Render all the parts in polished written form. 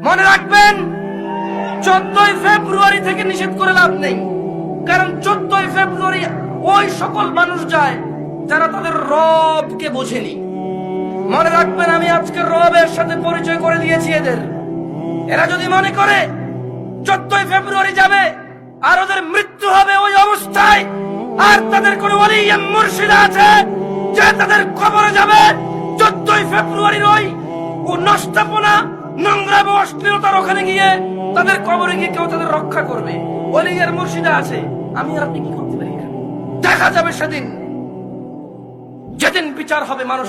মনে রাখবেন 14ই ফেব্রুয়ারি থেকে নিষেধ করে লাভ নেই, কারণ 14ই ফেব্রুয়ারি ওই সকল মানুষ যায় যারা তাদের রবকে বোঝেনি। মনে রাখবেন, আমি আজকে রবের সাথে পরিচয় করে দিয়েছি এদের। এরা যদি মনে করে 14ই ফেব্রুয়ারি যাবে আর ওদের মৃত্যু হবে ওই অবস্থায়, আর তাদের কোন ওলি মুর্শিদ আছে যে তাদের কবরে যাবে 14ই ফেব্রুয়ারির ওই নষ্টাপনা, নোংরা এবং অশ্লীলতার ওখানে গিয়ে তাদের কবরে গিয়ে কেউ তাদের রক্ষা করবে, ওলি আর মুর্শিদা আছে, আমি আর আপনি কি করতে পারি? দেখা যাবে সেদিন, যেদিন বিচার হবে, মানুষ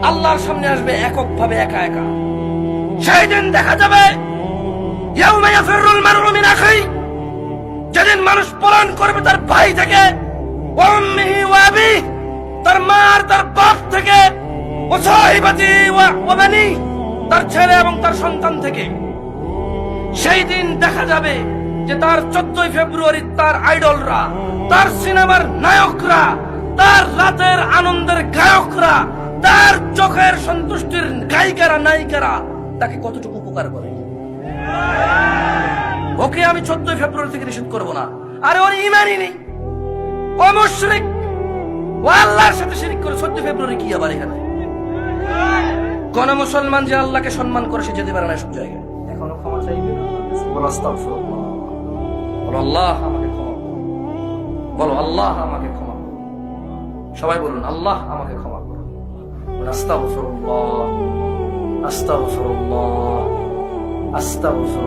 আল্লাহর সামনে আসবে এককভাবে, একা একা। সেই দিন দেখা যাবে ইয়াউমা ইয়াফিরুল মারউ মিন আখিহি, যেদিন মানুষ পলায়ন করবে তার ভাই থেকে, ওয়া উম্মিহি ওয়া আবিহি, তার মা আর তার বাপ থেকে, ওয়া সাহিবাতি ওয়া বানি, তার ছেলে এবং তার সন্তান থেকে। সেই দিন দেখা যাবে যে তার 14ই ফেব্রুয়ারি তার আইডলরা, তার সিনেমার নায়করা, তার রাতের আনন্দের গায়করা, তার চোখের সন্তুষ্টির গায়িকারা, নায়িকারা তাকে কতটুকু উপকার করে। ওকে আমি 14ই ফেব্রুয়ারি থেকে নিষেধ করবো না। আরে ওর ইমানই নেই, ও মুশরিক, ও আল্লাহর সাথে শিরক করে। 14 ফেব্রুয়ারি কি আবার এখানে? কোন মুসলমান যে আল্লাহকে সম্মান করে সে যেতে পারে না সব জায়গায়। এখনো ক্ষমা চাইবে, বলো আস্তাগফিরুল্লাহ, বলো আল্লাহ আমাকে ক্ষমা করুন, বলো আল্লাহ আমাকে ক্ষমা করুন। সবাই বলুন আল্লাহ আমাকে ক্ষমা করুন। আস্তাগফিরুল্লাহ, আস্তাগফিরুল্লাহ, আস্তাগফিরুল্লাহ।